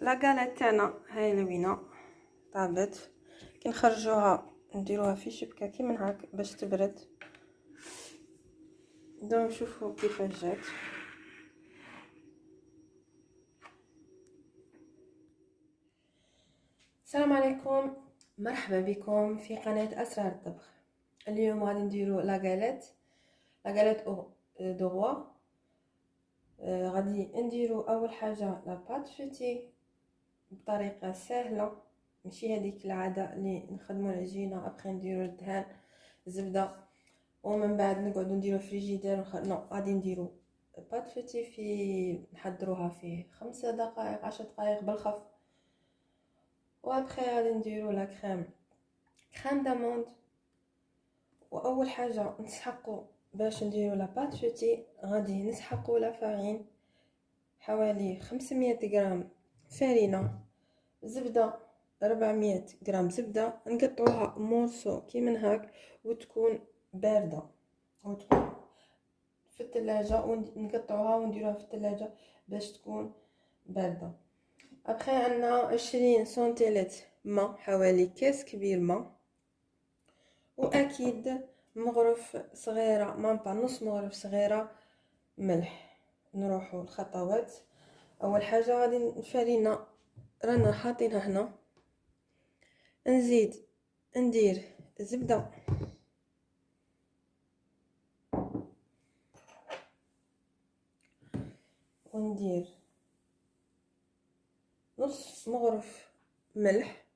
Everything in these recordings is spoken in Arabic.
لاكاليت تاعنا هاي لوينه طابت، كي نخرجوها نديروها في شبكه كيما هاك باش تبرد. نبداو نشوفوا كيفاش جات. السلام عليكم، مرحبا بكم في قناه اسرار الطبخ. اليوم غادي نديرو لاكاليت او دو. غادي نديرو اول حاجه لا بات فوتي بطريقه سهله، ماشي هذيك العاده اللي نخدموا العجينه ابخي نديرو الدهان الزبده ومن بعد نقعدو نديرو فريجيدير نو، غادي نديرو بات فوتي نحضروها فيه 5 دقائق 10 دقائق بالخف. وابخي غادي نديرو لا كريم داموند. واول حاجه نسحقو باش نديرو لا بات فوتي، غادي نسحقو لا فارين حوالي 500 غرام فرينه، زبده 400 غرام زبده، نقطعوها مورسو كيما هاك وتكون بارده وتكون في الثلاجه، ونقطعوها ونديروها في الثلاجه باش تكون بارده. ابخي عندنا 20 سنتيلت ماء، حوالي كاس كبير ماء، واكيد مغرف صغيره مامبا نص مغرف صغيره ملح. نروحوا الخطوات. اول حاجه غادي الفرينه رانا حاطينها هنا، نزيد ندير زبده وندير نص مغرف ملح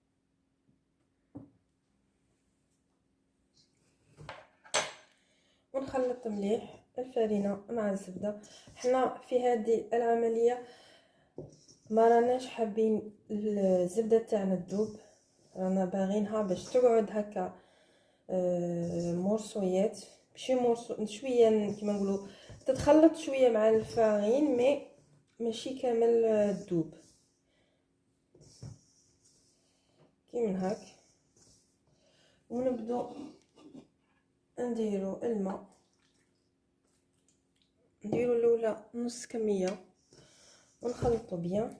ونخلط مليح الفرينه مع الزبده. حنا في هذه العمليه ما راناش حابين الزبده تاعنا تذوب، رانا باغينها باش تقعد هكا مرصويات، ماشي مرصو شويه كيما نقولوا تتخلط شويه مع الفارين مي ماشي كامل تذوب كيما هاك. ونبدو نديرو الماء، نديرو الاولى نص كميه ونخلطو بيان.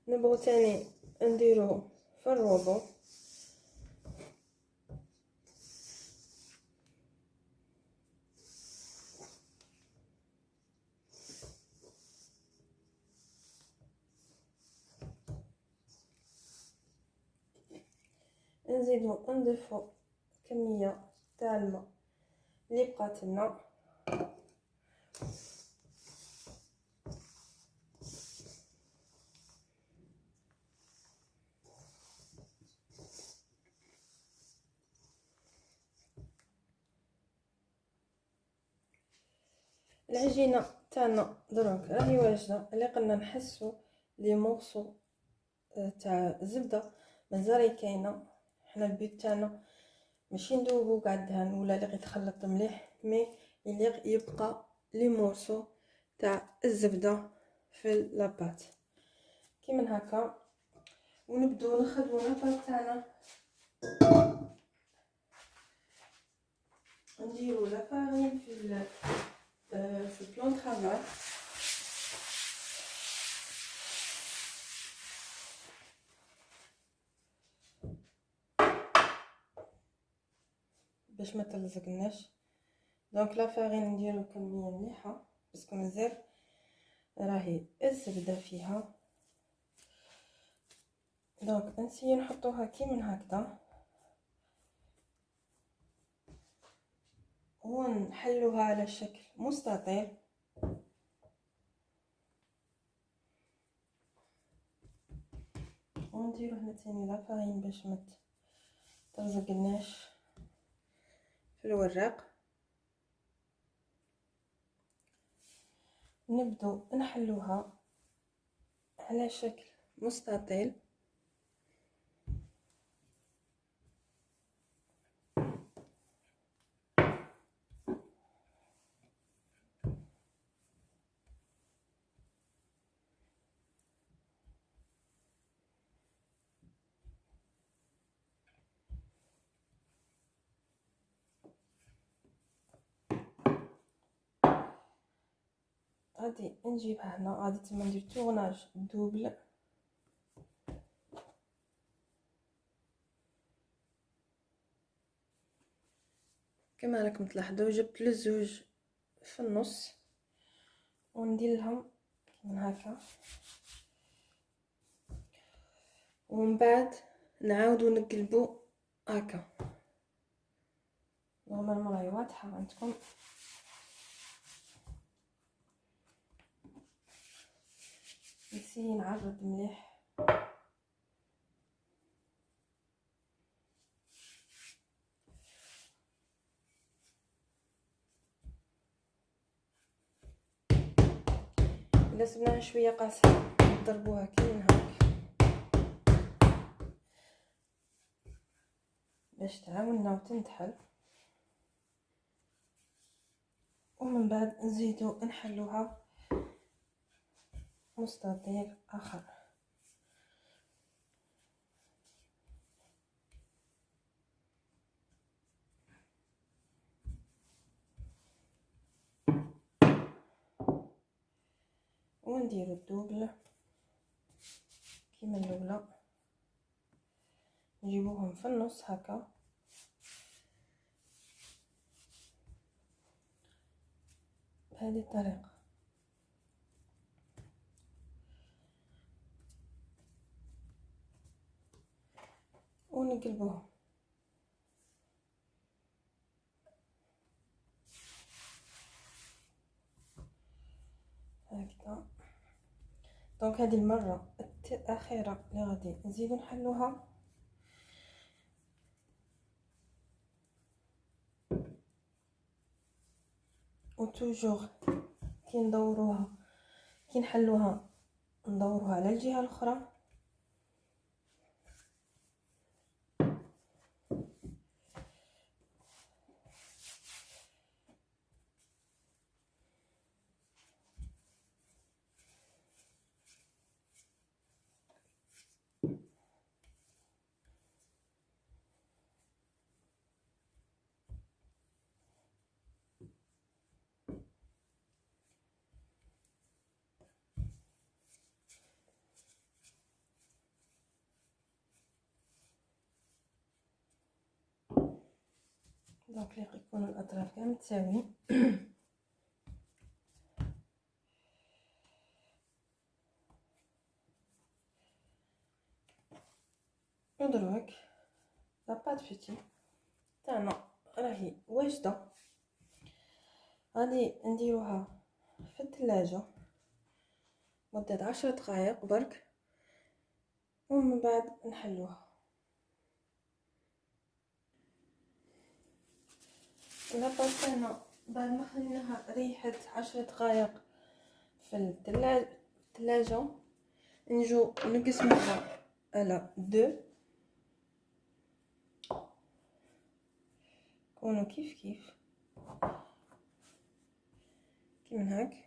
نبغو تاني نديرو في الروبو، نزيدو نضيفو كميه تاع الماء اللي بقات لنا. العجينه تاعنا دروك راهي واجده، اللي قلنا نحسو لي مورسو تاع الزبده مازال كاينه. حنا البيت تاعنا ماشي ندوبو قاع الدهان ولا اللي يتخلط مليح، مي اللي يبقى لي مورسو تاع الزبده في لاباط كيما هكا. ونبداو نخدمو لاباط تاعنا، نديرو لا فارين في البلون طرافاي. باش ما تلزقناش، دونك لا فارين نديرو كميه مليحه باسكو مازال راهي الزبده فيها. دونك نسيو نحطوها كيما هكذا ونحلوها على شكل مستطيل. ونديرو هنا تاني لا فارين باش ما تلزقناش في الوراق. نبدو نحلوها على شكل مستطيل. غادي نجيبها هنا، غادي تما ندير تورناج دوبل. كما راكم تلاحظوا جبت للزوج في النص وندير لهم من هكا، ومن بعد نعاودو نقلبو هكا. نورمالمون راهي واضحه عندكم. نسي نعرض مليح. الا سبناها شويه قاصحه نضربوها كي من هاك باش تعاوننا وتنتحل، ومن بعد نزيدو نحلوها مستطيل اخر. ونديرو الدوبل كيما الاولى، نجيبوهم في النص هكا بهذه الطريقه، ونقلبوهم هكذا. دونك هذه المره الاخيره اللي غادي نزيدو نحلوها، وتوجور كي ندوروها كي نحلوها ندوروها على الجهه الاخرى. دونك لي يكونوا الاطراف كاع متساويين. ودروك لاباط فيتي تاعنا راهي واجده، غادي نديروها في الثلاجه مده 10 دقائق برك، ومن بعد نحلوها. لاباط تاعنا بعد ما خليناها ريحت 10 دقائق في الثلاجه نجو نقسموها على 2 كونوا كيف كيما هاك.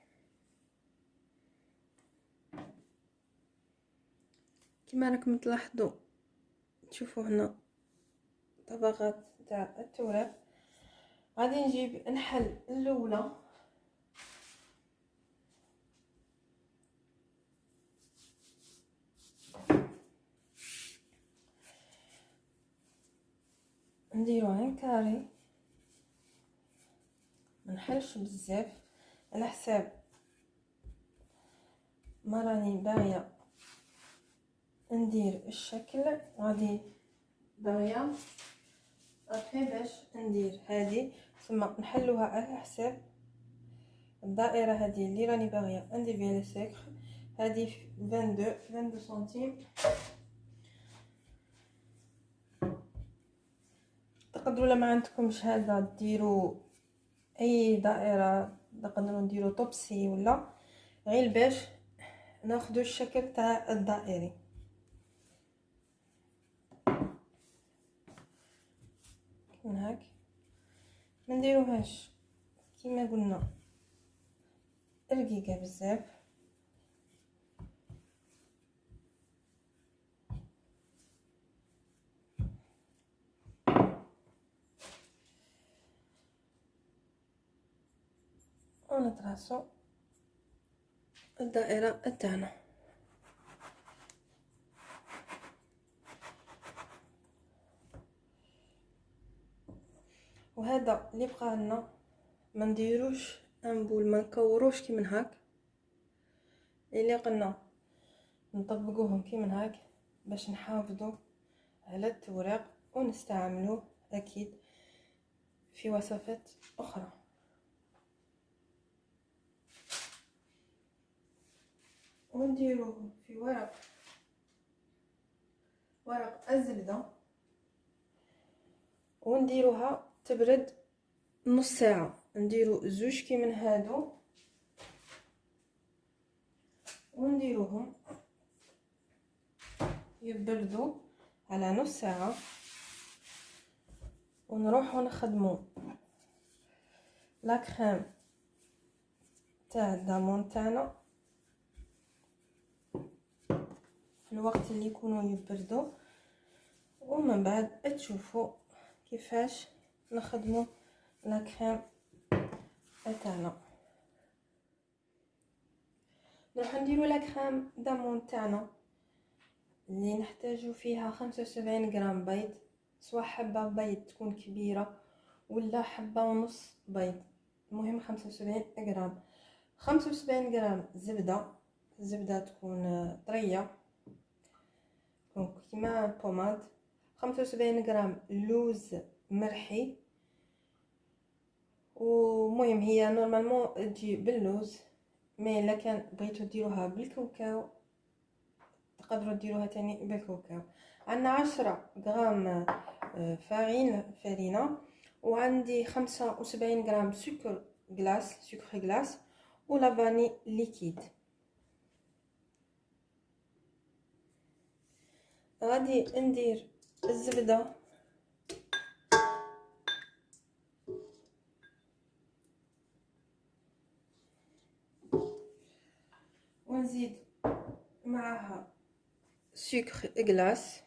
كما راكم تلاحظوا تشوفوا هنا طبقات تاع التوراق. غادي نجيب نحل الاولى نديروها كاري، ما نحلش بزاف على حساب ما راني باغيه ندير الشكل. غادي باغيه ابخي باش ندير هذه ثم نحلوها على حساب الدائره هذه اللي راني باغيه ندير بها السكر. هذه 22 سنتيم. تقدروا لما عندكمش هذا ديروا اي دائره، نقدروا نديروا طبسي ولا غير باش ناخذ الشكل تاع الدائري. من هاك ما نديروهاش كيما قلنا رقيقه بزاف، ونطراسو الدائرة تاعنا. وهذا اللي بقى لنا، ما نديروش انبول، ما نكوروش كي من هاك، اللي قلنا نطبقوهم كي من هاك باش نحافظوا على التوراق ونستعملوه اكيد في وصفات اخرى. ونديروه في ورق الزبدة، ونديروها تبرد نص ساعة. نديرو زوج كي من هادو ونديروهم يبردوا على نص ساعة، ونروحو نخدمو لا كريم تاع الدامون تاعنا في الوقت اللي يكونوا يبردوا. ومن بعد تشوفوا كيفاش نخدمو لا كريم تاعنا. نروح نديرو لا كريم دامون تاعنا اللي نحتاجو فيها 75 غرام بيض، سواء حبه بيض تكون كبيره ولا حبه ونص بيض، المهم 75 غرام. 75 غرام زبده تكون طريه، تكون كيما بوماد. 75 غرام لوز مرحي، ومهم هي نورمالمون تجي باللوز، مي الا كان بغيتو ديروها بالكاوكاو تقدروا ديروها تاني بالكاوكاو. عندنا 10 غرام فرينه، وعندي 75 غرام سكر غلاس ولا فاني ليكيد. غادي ندير الزبده ونزيد معها سكر غلاس،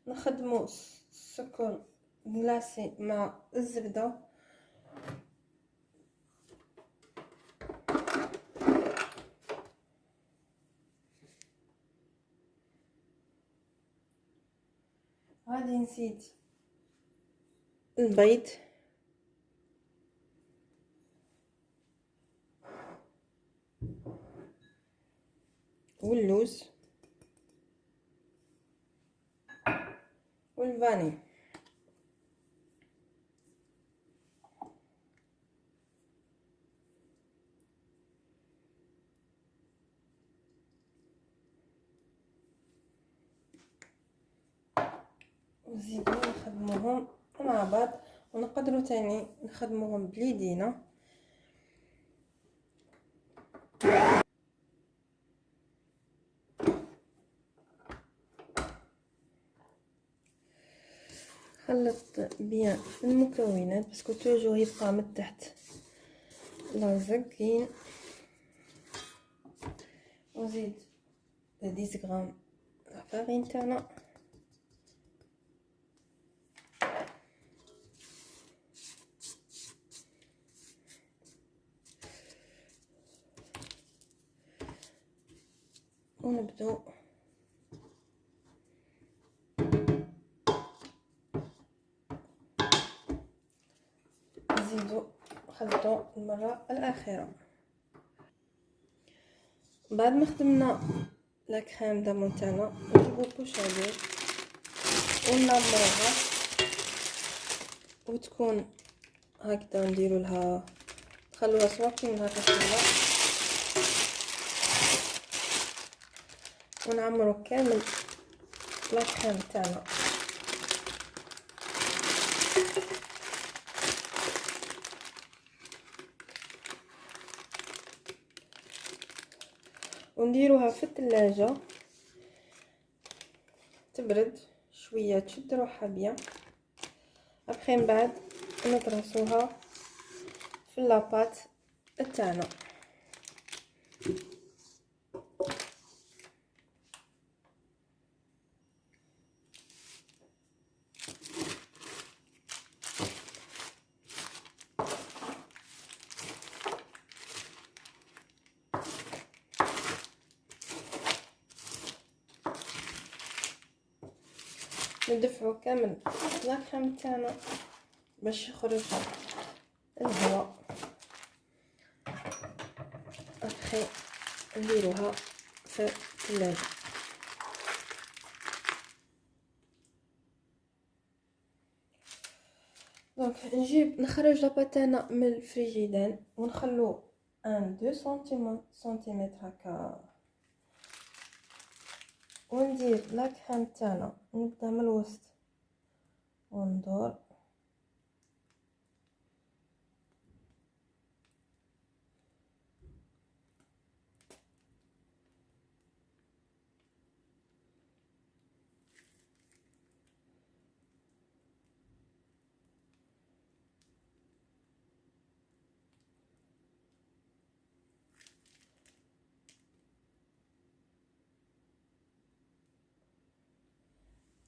نخدمو السكر غلاسي مع الزبده. غادي نزيد البيض واللوز والفاني. نزيدو نخدموهم مع بعض، ونقدروا تاني نخدموهم بليدينا. خلط بيان المكونات باسكو توجو يبقى من تحت لازقين. ونزيد 10 غرام فارين تاعنا، ونبدو نزيدو خلطو المره الاخيره. بعد ما خدمنا لا كريم دامون تاعنا نجيبو بوشادور ونمروها، وتكون هكذا نديرو لها تخلوها صوابكي من هكا كامله، ونعمرو كامل لا كريم تاعنا. ونديروها في الثلاجه تبرد شويه تشد روحها بيان. ابخي من بعد نطرسوها في لاباط تاعنا. ندفعو كامل لاكريم تاعنا باش يخرج الهواء. ابخي نديروها في الثلاجه. دونك نخرج لاباط تاعنا من الفريجيدان ونخلو 2 سنتيمتر هكا، وندير لاكريم تاعنا، نبدا من الوسط وندور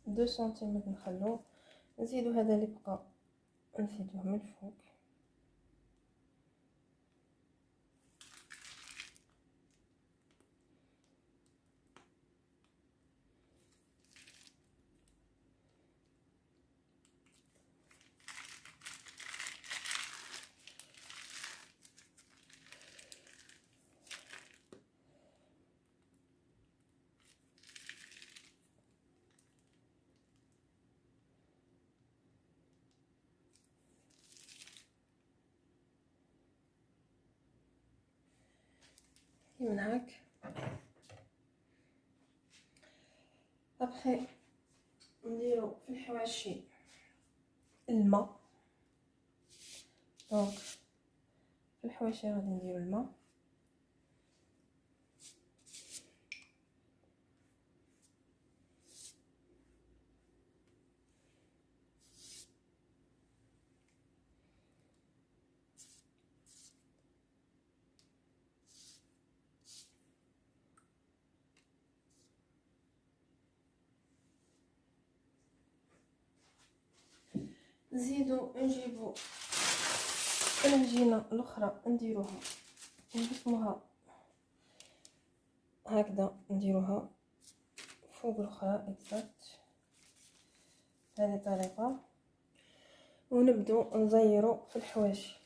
دو سنتيمتر. نخلو نزيدو هذا اللي بقى نزيدوه من الفوق. من هاك ابخي نديرو في الحواشي الماء. دونك في الحواشي غادي نديرو الماء، نزيدو نجيبو العجينه الاخرى نديروها نقسموها هكذا، نديروها فوق الاخرى اكزاكت بهذه الطريقه، ونبدو نزيرو في الحواشي.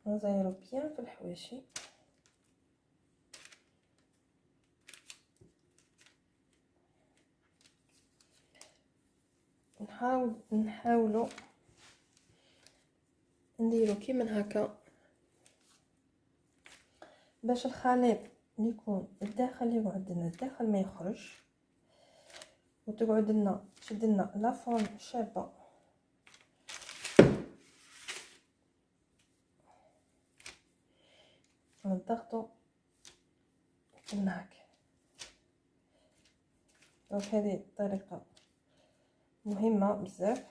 نزيرو بيان في الحواشي. نحاولوا نديرو كيما هكا باش الخليط يكون الداخل يقعد لنا الداخل ما يخرج، وتقعد لنا تشد لنا لا فورم شابه. نضغطوا كيما هكا. دونك هذه الطريقه مهمه بزاف.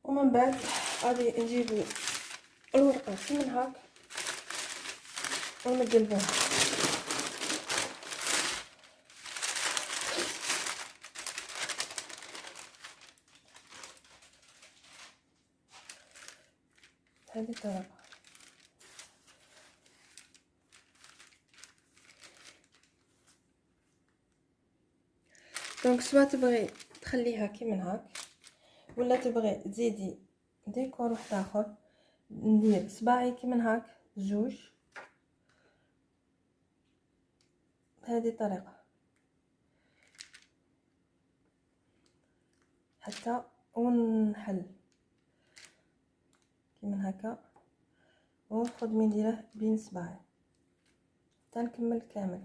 ومن بعد غادي نجيبو الورقه كيما هاك ونقلبوها. هذه الطريقه. دونك سوا تبغي تخليها كيما هاك ولا تبغي تزيدي ديكور واحد اخر، ندير صباعي كيما هاك جوج بهذه الطريقه حتى ونحل كيما هكا، وناخذ منديله بين صباعي حتى نكمل كامل.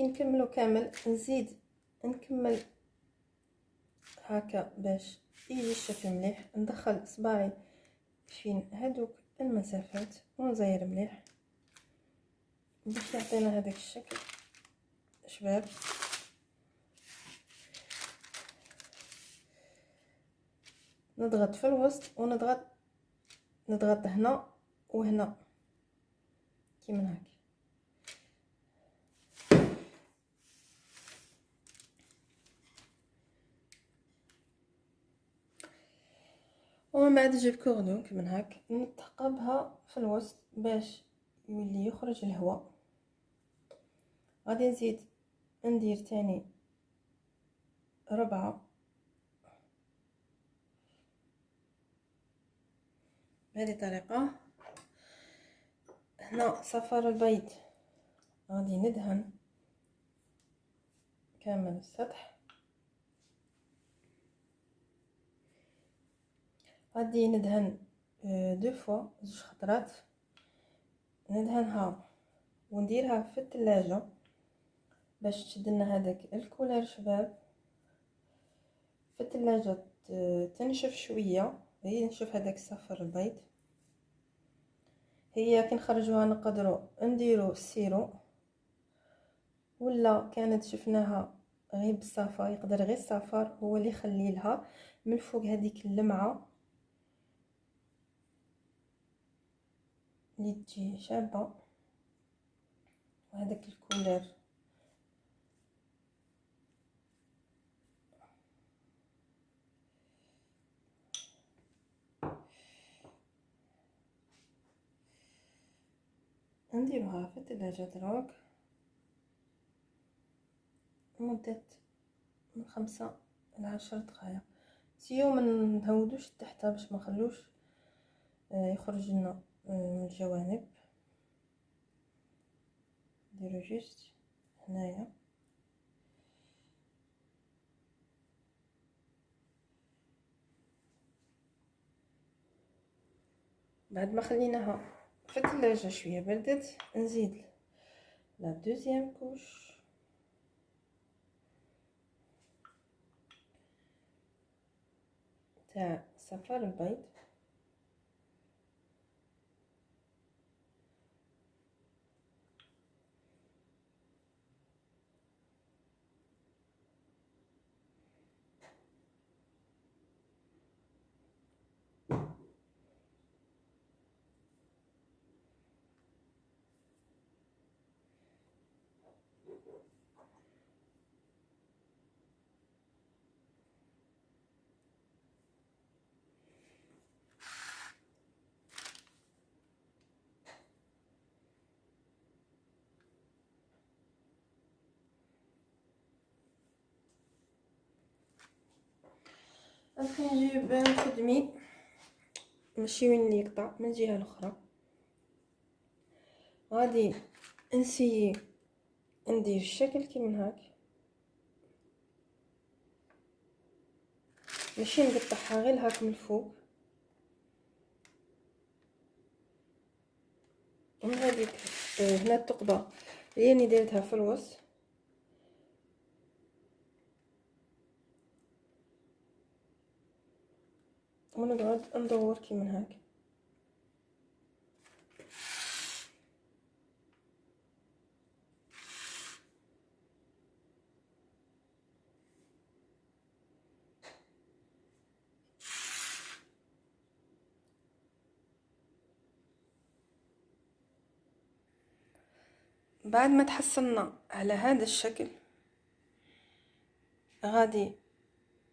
كي نكملو كامل نزيد نكمل هكا باش يجي الشكل مليح. ندخل صباعي فين هادوك المسافات ونزير مليح باش يعطينا هذاك الشكل شباب. نضغط في الوسط ونضغط هنا وهنا كيما هكا. ومن بعد نجيب كوردون من هاك نثقبها في الوسط باش يولي يخرج الهواء. غادي نزيد ندير تاني ربعة بهذه الطريقة. هنا صفار البيض غادي ندهن كامل السطح. غادي ندهن دو فوا زوج خطرات، ندهنها ونديرها في الثلاجة باش تشد لنا هذاك الكولر شباب. في الثلاجة تنشف شويه، هي نشوف هذاك صفر البيض. هي كي نخرجوها نقدروا نديروا السيرو، ولا كانت شفناها غير بالصفار يقدر غير الصفار هو اللي يخلي لها من فوق هذيك اللمعه اللي تجي شابه وهذاك الكولر. نديروها في الثلاجة دروك مدة من 5 إلى 10 دقائق. سيو ما نهودوش تحت باش ما نخلوش يخرج لنا من الجوانب. نديرو جوست هنايا بعد ما خليناها في الثلاجة شويه بردت. نزيد لا دوزيام كوش تاع صفار البيض. غادي نجيب خدمي ماشي وين اللي يقطع من الجهه الاخرى. غادي نسيي ندير الشكل كيما هاك، ماشي نقطعها غير هاك من الفوق. ومن هذيك هنا الثقبه هي اللي ديرتها في الوسط ونقعد ندور كيما هاك. بعد ما تحصلنا على هذا الشكل غادي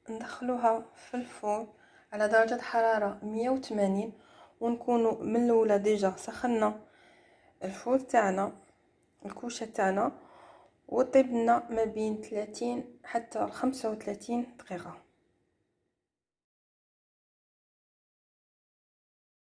ندخلوها في الفرن على درجة حرارة 180 ونكونوا من الاولى ديجا سخنا الفرن تاعنا الكوشه تاعنا وطيب لنا ما بين 30 حتى 35 دقيقه.